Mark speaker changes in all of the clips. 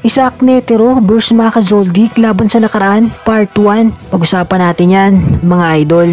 Speaker 1: Isaac Netero versus Maka Zoldyck laban sa nakaraan, Part 1. Pag-usapan natin yan, mga idol.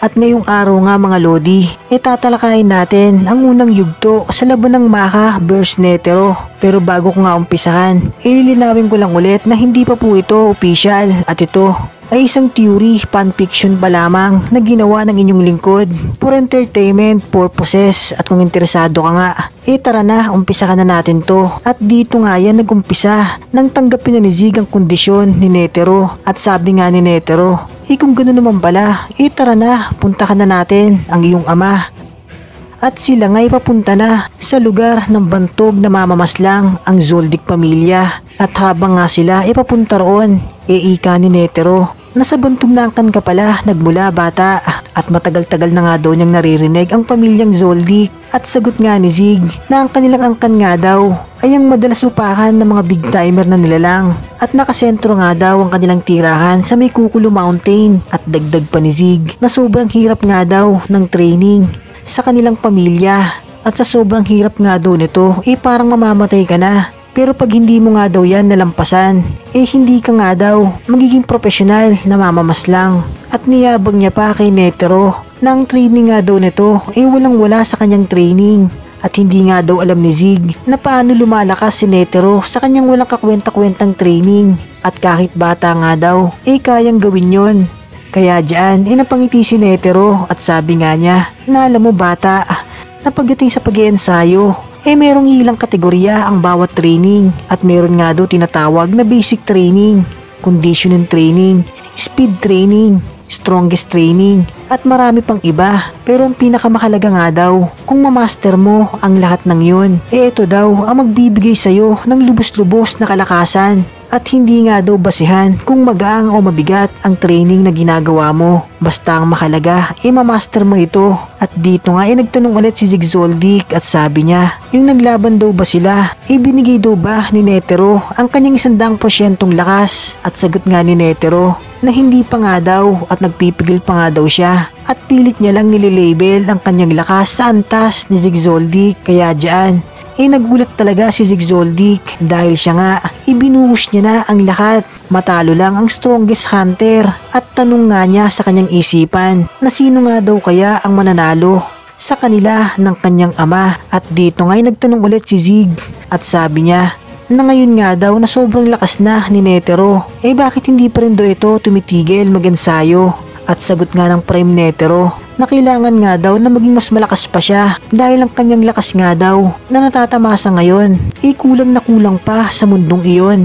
Speaker 1: At ngayong araw nga mga Lodi, tatalakayin natin ang unang yugto sa laban ng Maka versus Netero. Pero bago ko nga umpisahan, ililinawin ko lang ulit na hindi pa po ito official at ito ay isang theory, fanfiction pa lamang na ginawa ng inyong lingkod for entertainment purposes. At kung interesado ka nga, tara na, umpisahan na natin to. At dito nga yan nagumpisa nang tanggapin na ni Zig ang kondisyon ni Netero. At sabi nga ni Netero, kung gano'n naman pala, tara na, puntahan na natin ang iyong ama. At sila nga'y papunta na sa lugar ng bantog na mamamaslang ang Zoldyck pamilya. At habang nga sila papunta roon, ika ni Netero, nasa bantog na angkan ka pala nagmula bata. At matagal-tagal na nga daw niyang naririnig ang pamilyang Zoldyck. At sagot nga ni Zig na ang kanilang angkan nga daw ay ang madalas upakan ng mga big timer na nilalang. At nakasentro nga daw ang kanilang tirahan sa may Kukulo Mountain. At dagdag pa ni Zig na sobrang hirap nga daw ng training sa kanilang pamilya. At sa sobrang hirap nga daw nito, parang mamamatay ka na. Pero pag hindi mo nga daw yan nalampasan, hindi ka nga daw magiging profesional na mamamaslang. At niyabang niya pa kay Netero na ang training nga daw nito walang wala sa kanyang training. At hindi nga daw alam ni Zig na paano lumalakas si Netero sa kanyang walang kakwenta-kwentang training. At kahit bata nga daw, kayang gawin yon. Kaya dyan, napangiti si Netero at sabi nga niya na alam mo bata, na pagdating sa pag-iensayo, merong ilang kategorya ang bawat training. At meron nga daw tinatawag na basic training, conditioning training, speed training, strongest training, at marami pang iba. Pero ang pinakamahalaga nga daw, kung mamaster mo ang lahat ng yun, ito daw ang magbibigay sa'yo ng lubos-lubos na kalakasan. At hindi nga daw basihan kung magaang o mabigat ang training na ginagawa mo. Basta ang mahalaga, mamaster mo ito. At dito nga nagtanong ulit si Zig Zoldyck at sabi niya, yung naglaban daw ba sila, binigay daw ba ni Netero ang kanyang 100% lakas? At sagot nga ni Netero na hindi pa nga daw at nagpipigil pa nga daw siya. At pilit niya lang nililabel ang kanyang lakas sa antas ni Zig Zoldyck. Kaya dyan, nagulat talaga si Zig Zoldyck dahil siya nga ibinuhos niya na ang lahat. Matalo lang ang strongest hunter. At tanong nga niya sa kanyang isipan na sino nga daw kaya ang mananalo sa kanila ng kanyang ama. At dito nga'y nagtanong ulit si Zig at sabi niya na ngayon nga daw na sobrang lakas na ni Netero, bakit hindi pa rin daw ito tumitigil mag-ensayo? At sagot nga ng Prime Netero na kailangan nga daw na maging mas malakas pa siya dahil ang kanyang lakas nga daw na natatamasa ngayon kulang na kulang pa sa mundong iyon.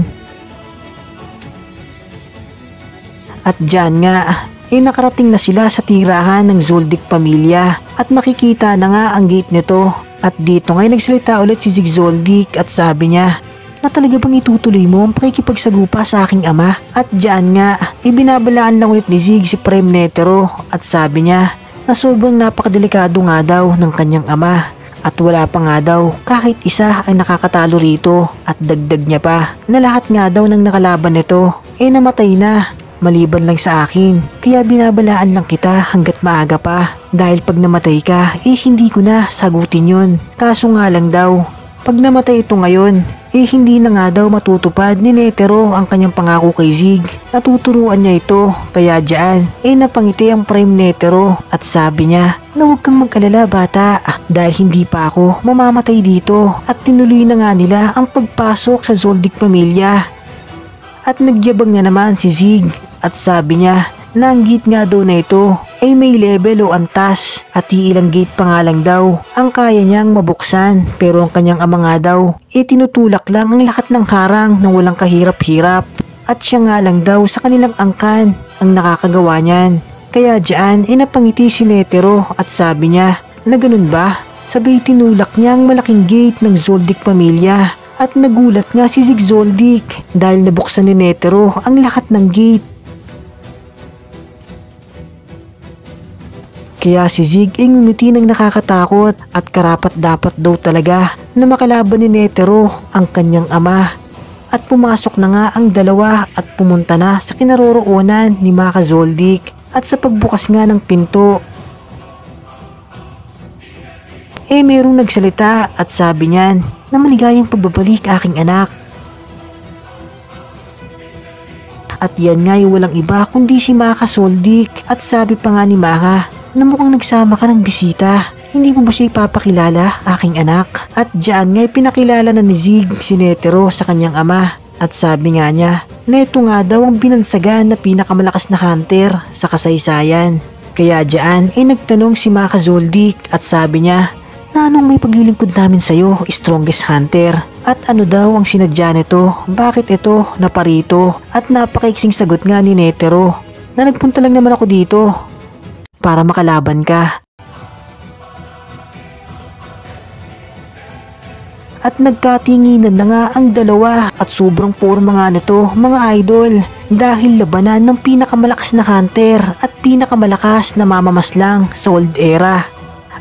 Speaker 1: At dyan nga nakarating na sila sa tirahan ng Zoldyck pamilya at makikita na nga ang gate nito. At dito nga'y nagsalita ulit si Zig Zoldyck at sabi niya na talaga bang itutuloy mo ang pakikipagsagupa sa aking ama? At dyan nga, binabalaan lang ulit ni Zig si Prime Netero at sabi niya na sobrang napakadelikado nga daw ng kanyang ama. At wala pa nga daw kahit isa ay nakakatalo rito. At dagdag niya pa na lahat nga daw ng nakalaban nito namatay na maliban lang sa akin. Kaya binabalaan lang kita hanggat maaga pa. Dahil pag namatay ka, hindi ko na sagutin yun. Kaso nga lang daw, pag namatay ito ngayon, hindi na nga daw matutupad ni Netero ang kanyang pangako kay Zig. Natuturuan niya ito. Kaya dyan, napangiti ang Prime Netero at sabi niya na huwag kang mag-alala bata dahil hindi pa ako mamamatay dito. At tinuloy na nga nila ang pagpasok sa Zoldyck pamilya. At nagyabang nga naman si Zig at sabi niya na ang gate nga daw na ito may level o antas at ilang gate pa nga lang daw ang kaya niyang mabuksan. Pero ang kanyang ama nga daw tinutulak lang ang lahat ng harang ng walang kahirap-hirap. At siya nga lang daw sa kanilang angkan ang nakakagawa niyan. Kaya dyan napangiti si Netero at sabi niya na ganun ba? Sabay tinulak niya ang malaking gate ng Zoldyck pamilya. At nagulat nga si Zig Zoldyck dahil nabuksan ni Netero ang lahat ng gate. Kaya si Zig ngumiti ng nakakatakot at karapat dapat daw talaga na makalaban ni Netero ang kanyang ama. at pumasok na nga ang dalawa at pumunta na sa kinaroroonan ni Maka Zoldyck. At sa pagbukas nga ng pinto, merong nagsalita at sabi niyan na maligayang pagbabalik aking anak. At yan nga yung walang iba kundi si Maka Zoldyck. At sabi pa nga ni Maka na mukhang nagsama ka ng bisita. Hindi mo ba siya ipapakilala, aking anak? At diyan nga pinakilala na ni Zig si Netero sa kanyang ama. At sabi nga niya na ito nga daw ang binansagan na pinakamalakas na hunter sa kasaysayan. Kaya diyan nagtanong si Maka Zoldyck at sabi niya na anong may paglilingkod namin sa'yo, strongest hunter? At ano daw ang sinadya nito? Bakit ito naparito? At napakaiksing sagot nga ni Netero na nagpunta lang naman ako dito para makalaban ka. At nagkatinginan na nga ang dalawa at sobrang porma nga nito mga idol dahil labanan ng pinakamalakas na hunter at pinakamalakas na mamamaslang sa old era.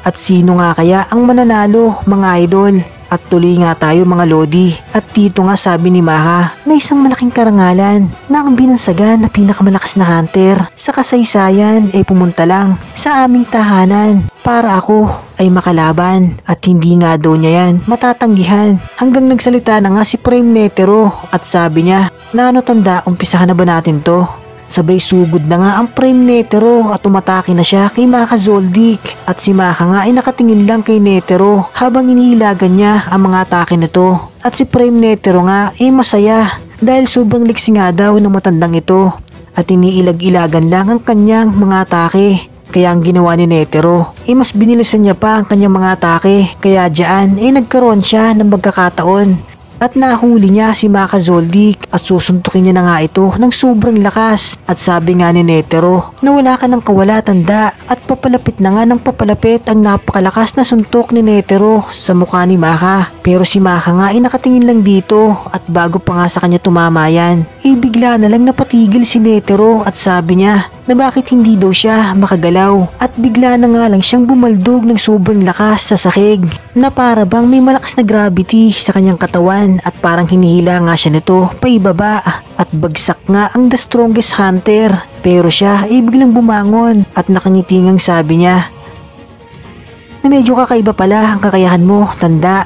Speaker 1: At sino nga kaya ang mananalo mga idol? At tuloy nga tayo mga lodi. At dito nga sabi ni Maka na isang malaking karangalan na ang binansagan na pinakamalakas na hunter sa kasaysayan ay pumunta lang sa aming tahanan para ako ay makalaban. At hindi nga daw niya yan matatanggihan hanggang nagsalita na nga si Prime Netero at sabi niya na ano tanda, umpisahan na ba natin to? Sabay sugod na nga ang Prime Netero at umatake na siya kay Maka Zoldyck. At si Maka nga ay nakatingin lang kay Netero habang inihilagan niya ang mga atake nito. At si Prime Netero nga ay masaya dahil sobrang liksi nga daw ng matandang ito at iniilag-ilagan lang ang kanyang mga atake. Kaya ang ginawa ni Netero mas binilisan niya pa ang kanyang mga atake. Kaya diyan nagkaroon siya ng magkakataon at nahuli niya si Maka Zoldyck at susuntukin niya na nga ito ng sobrang lakas. At sabi nga ni Netero na wala ka ng kawala tanda at papalapit na nga ng papalapit ang napakalakas na suntok ni Netero sa mukha ni Maka. Pero si Maka nga nakatingin lang dito at bago pa nga sa kanya tumama yan bigla na lang napatigil si Netero at sabi niya na bakit hindi daw siya makagalaw. At bigla na nga lang siyang bumaldog ng sobrang lakas sa sahig na para bang may malakas na gravity sa kanyang katawan at parang hinihila nga siya nito paibaba. At bagsak nga ang the strongest hunter pero siya biglang bumangon at nakangitingang sabi niya na medyo kakaiba pala ang kakayahan mo tanda.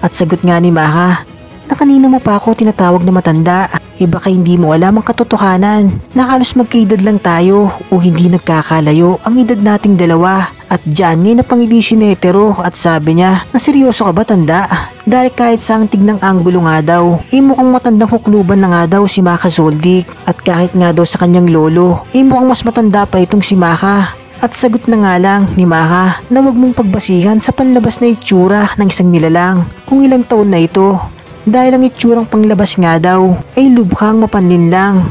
Speaker 1: At sagot nga ni Maka na kanina mo pa ako tinatawag na matanda. Baka hindi mo alam ang katotohanan na halos magkaedad lang tayo o hindi nagkakalayo ang edad nating dalawa. At dyan ngayon napangiti si Netero at sabi niya na seryoso ka ba tanda? Dahil kahit sa ang tignang anggulo nga daw mukhang matandang hukluban na nga daw si Maka Zoldyck. At kahit nga daw sa kanyang lolo mukhang mas matanda pa itong si Maka. At sagot na nga lang ni Maka na huwag mong pagbasihan sa panlabas na itsura ng isang nilalang kung ilang taon na ito. Dahil ang itsurang panglabas nga daw lubhang mapanlin lang.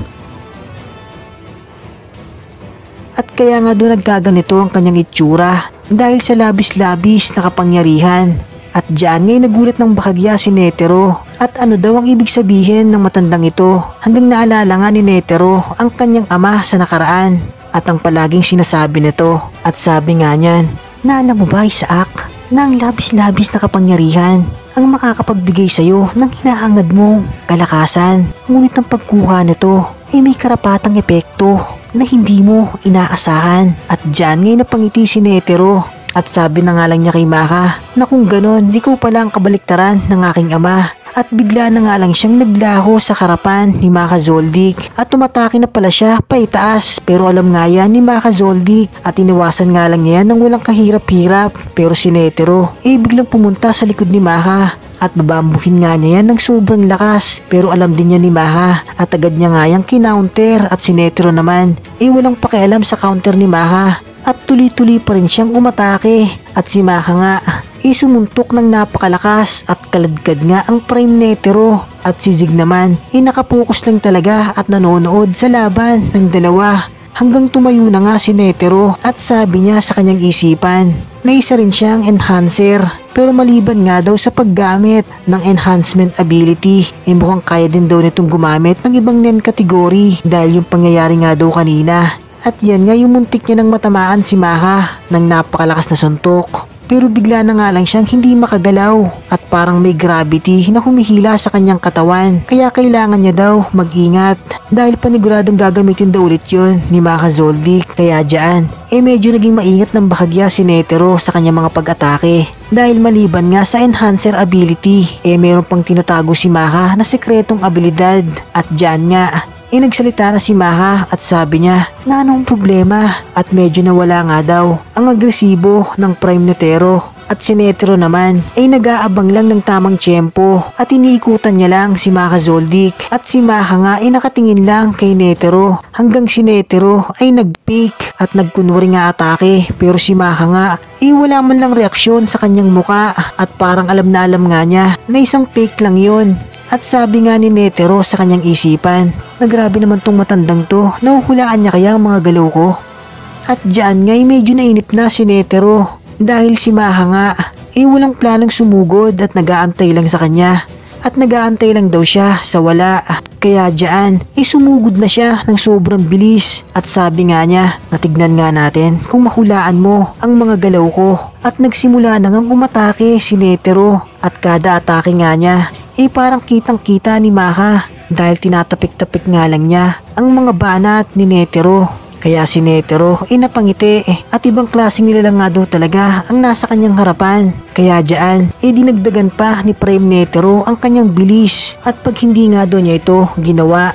Speaker 1: At kaya nga doon nagkaganito ang kanyang itsura dahil sa labis-labis na kapangyarihan. At diyan ngayon nagulat ng bahagya si Netero at ano daw ang ibig sabihin ng matandang ito hanggang naalala nga ni Netero ang kanyang ama sa nakaraan at ang palaging sinasabi nito. At sabi nga niyan na alam mo ba Isaac na ang labis-labis na kapangyarihan ang makakapagbigay sa'yo ng hinahangad mong kalakasan. Ngunit ang pagkuha nito may karapatang epekto na hindi mo inaasahan. At dyan ngayon napangiti si Netero at sabi na nga lang niya kay Maka na kung ganon ikaw pala ang kabaliktaran ng aking ama. At bigla na nga lang siyang naglaho sa harapan ni Maka Zoldyck at tumatake na pala siya paitaas. Pero alam nga yan ni Maka Zoldyck at iniwasan nga lang niya ng walang kahirap-hirap. Pero si Netero biglang pumunta sa likod ni Maka at babambuhin nga niya yan ng sobrang lakas. Pero alam din niya ni Maka at agad niya nga yung kinounter. At si Netero naman walang pakialam sa counter ni Maka at tuloy-tuloy pa rin siyang umatake. At si Maka nga sumuntok ng napakalakas at kaladkad nga ang Prime Netero. At si Zig naman nakapokus lang talaga at nanonood sa laban ng dalawa hanggang tumayo na nga si Netero at sabi niya sa kanyang isipan na isa rin siyang enhancer. Pero maliban nga daw sa paggamit ng enhancement ability mukhang kaya din daw nitong gumamit ng ibang nen category dahil yung pangyayari nga daw kanina. At yan nga yung muntik niya nang matamaan si Maka ng napakalakas na suntok. pero bigla na nga lang siyang hindi makagalaw at parang may gravity na humihila sa kanyang katawan, kaya kailangan niya daw mag-ingat dahil paniguradong gagamitin daw ulit yun ni Maka Zoldyck. Kaya dyan, medyo naging maingat ng bahagya si Netero sa kanyang mga pag-atake dahil maliban nga sa enhancer ability, meron pang tinatago si Maka na sekretong abilidad. At dyan nga, nagsalita na si Maka at sabi niya na anong problema, at medyo nawala nga daw ang agresibo ng Prime Netero. At si Netero naman ay nag-aabang lang ng tamang tiyempo at iniikutan niya lang si Maka Zoldyck, at si Maka nga ay nakatingin lang kay Netero hanggang si Netero ay nag-fake at nagkunwari nga atake, pero si Maka nga wala man lang reaksyon sa kanyang muka at parang alam nga niya na isang fake lang yun. At sabi nga ni Netero sa kanyang isipan na grabe naman tong matandang to, nahuhulaan niya kaya ang mga galaw ko. At dyan nga medyo nainip na si Netero dahil si Maka nga walang planong sumugod at nag-aantay lang sa kanya. At nag-aantay lang daw siya sa wala. Kaya dyan sumugod na siya ng sobrang bilis. At sabi nga niya, natignan nga natin kung mahulaan mo ang mga galaw ko. At nagsimula na ngang umatake si Netero, at kada atake nga niya parang kitang kita ni Maka dahil tinatapik-tapik nga lang niya ang mga banat ni Netero. Kaya si Netero napangiti at ibang klaseng nilalang nga daw talaga ang nasa kanyang harapan. Kaya dyan dinagdagan pa ni Prime Netero ang kanyang bilis, at pag hindi nga daw niya ito ginawa,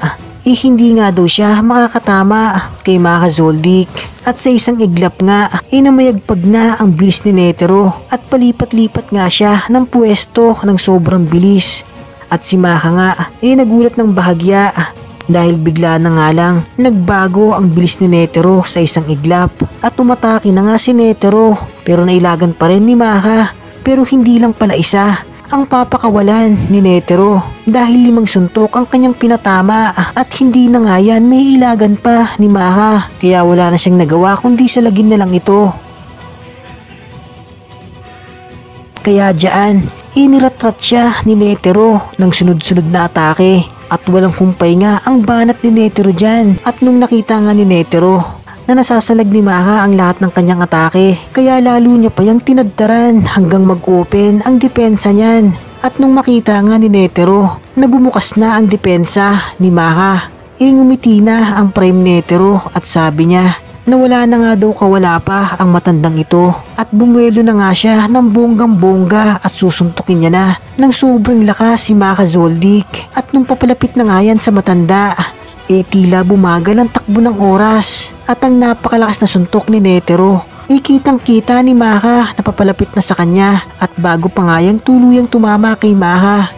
Speaker 1: hindi nga daw siya makakatama kay Maka Zoldyck. At sa isang iglap nga namayagpag na ang bilis ni Netero at palipat-lipat nga siya ng pwesto ng sobrang bilis. At si Maka nga nagulat ng bahagya dahil bigla na nga lang nagbago ang bilis ni Netero sa isang iglap, at umatake na nga si Netero, pero nailagan pa rin ni Maka. Pero hindi lang pala isa ang papakawalan ni Netero dahil 5 suntok ang kanyang pinatama, at hindi na nga yan may ilagan pa ni Maka, kaya wala na siyang nagawa kundi salagin na lang ito. Kaya dyan iniratrat siya ni Netero ng sunod-sunod na atake, at walang humpay nga ang banat ni Netero dyan. At nung nakita nga ni Netero na nasasalag ni Maka ang lahat ng kanyang atake, kaya lalo niya pa yung tinadtaran hanggang mag-open ang depensa niyan. At nung makita nga ni Netero na bumukas na ang depensa ni Maka, ngumiti na ang Prime Netero at sabi niya na wala na nga daw kawala pa ang matandang ito, at bumuelo na nga siya ng bonggang-bongga at susuntukin niya na ng sobrang lakas si Maka Zoldyck. At nung papalapit na nga yan sa matanda, tila bumagal ang takbo ng oras, at ang napakalakas na suntok ni Netero kitang-kita ni Maka na papalapit na sa kanya, at bago pa nga yung tuluyang tumama kay Maka,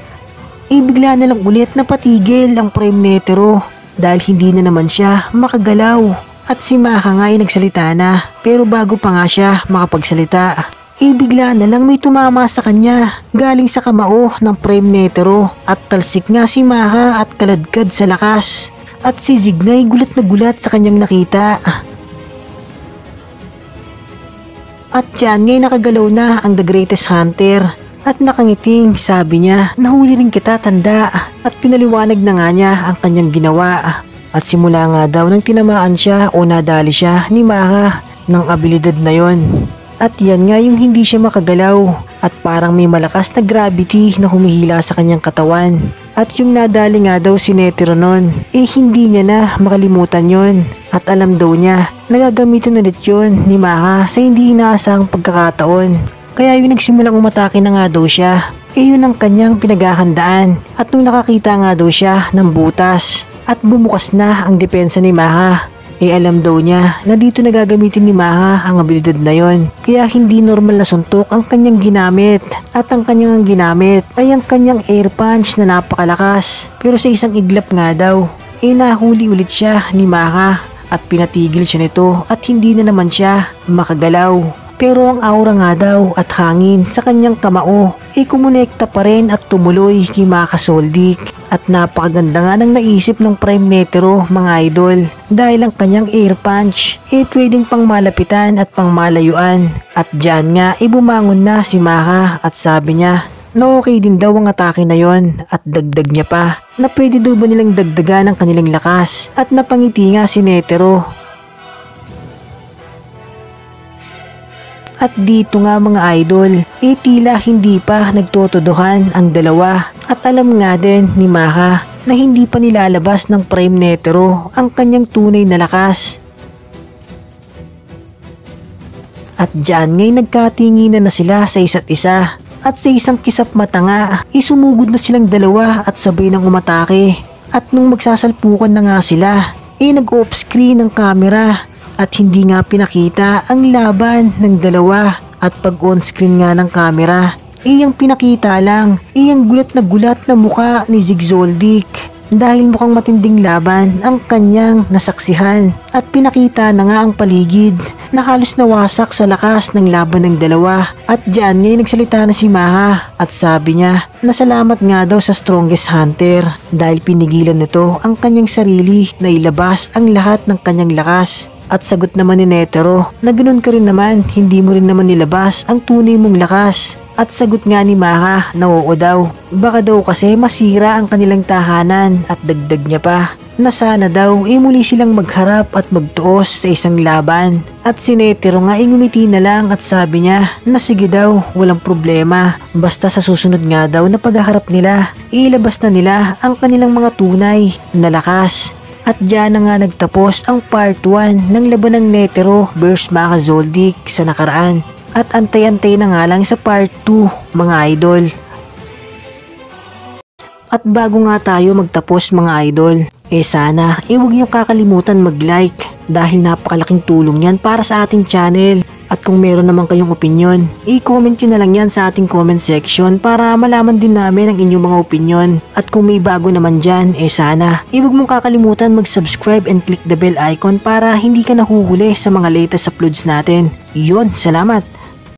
Speaker 1: bigla na lang ulit na patigil ang Prime Netero dahil hindi na naman siya makagalaw. At si Maka nga nagsalita na, pero bago pa nga siya makapagsalita, bigla na lang may tumama sa kanya galing sa kamao ng Prime Netero, at talsik nga si Maka at kaladkad sa lakas. At si Zig nga gulat na gulat sa kanyang nakita. At dyan nga nakagalaw na ang The Greatest Hunter at nakangiting sabi niya, nahuli rin kita tanda, at pinaliwanag na nga niya ang kanyang ginawa. At simula nga daw nang tinamaan siya o nadali siya ni Maka ng abilidad na yon. At yan nga yung hindi siya makagalaw at parang may malakas na gravity na humihila sa kanyang katawan. At yung nadali nga daw si Netero nun, hindi niya na makalimutan yon. At alam daw niya, nagagamitan ulit yun ni Maka sa hindi inaasahang pagkakataon. Kaya yung nagsimulang umatake na nga daw siya, yun ang kanyang pinaghahandaan. At nung nakakita nga daw siya ng butas at bumukas na ang depensa ni Maka, alam daw niya na dito nagagamitin ni Maka ang abilidad na yon. Kaya hindi normal na suntok ang kanyang ginamit, at ang kanyang ginamit ay ang kanyang air punch na napakalakas. Pero sa isang iglap nga daw, nahuli ulit siya ni Maka at pinatigil siya nito at hindi na naman siya makagalaw. Pero ang aura nga daw at hangin sa kanyang kamao kumonekta pa rin at tumuloy kay Maka Zoldyck. At napakaganda nga ng naisip ng Prime Netero mga idol, dahil ang kanyang air punch pwedeng pang malapitan at pang malayuan. At dyan nga bumangon na si Maka at sabi niya na okay din daw ang atake na yon, at dagdag niya pa na pwede daw ba nilang dagdagan ang kanilang lakas. At napangiti nga si Netero. At dito nga mga idol, tila hindi pa nagtotodohan ang dalawa. At alam nga din ni Maka na hindi pa nilalabas ng Prime Netero ang kanyang tunay na lakas. At dyan ngay nagkatinginan na sila sa isa't isa. At sa isang kisap mata nga, isumugod na silang dalawa at sabay nang umatake. At nung magsasalpukan na nga sila, nag-off screen ang camera at hindi nga pinakita ang laban ng dalawa. At pag on screen nga ng camera, iyang pinakita lang, iyang gulat na mukha ni Zigzoldik. Dahil mukhang matinding laban ang kanyang nasaksihan at pinakita na nga ang paligid na halos nawasak sa lakas ng laban ng dalawa. At dyan ngayon nagsalita na si Maka at sabi niya na salamat nga daw sa strongest hunter dahil pinigilan nito ang kanyang sarili na ilabas ang lahat ng kanyang lakas. At sagot naman ni Netero na ganoon ka rin naman, hindi mo rin naman nilabas ang tunay mong lakas. At sagot nga ni Maka na oo daw, baka daw kasi masira ang kanilang tahanan. At dagdag niya pa na sana daw muli silang magharap at magtuos sa isang laban. At si Netero nga ngumiti na lang at sabi niya na sige daw, walang problema, basta sa susunod nga daw na paghaharap nila, ilabas na nila ang kanilang mga tunay na lakas. At dyan na nga nagtapos ang part 1 ng laban ng Netero vs Maka Zoldyck sa nakaraan. At antay-antay na nga lang sa part 2 mga idol. At bago nga tayo magtapos mga idol, sana huwag niyong kakalimutan mag-like dahil napakalaking tulong yan para sa ating channel. At kung meron naman kayong opinyon, i-comment nyo na lang yan sa ating comment section para malaman din namin ang inyong mga opinyon. At kung may bago naman dyan, sana huwag mong kakalimutan mag-subscribe and click the bell icon para hindi ka nahuhuli sa mga latest uploads natin. Yun, salamat!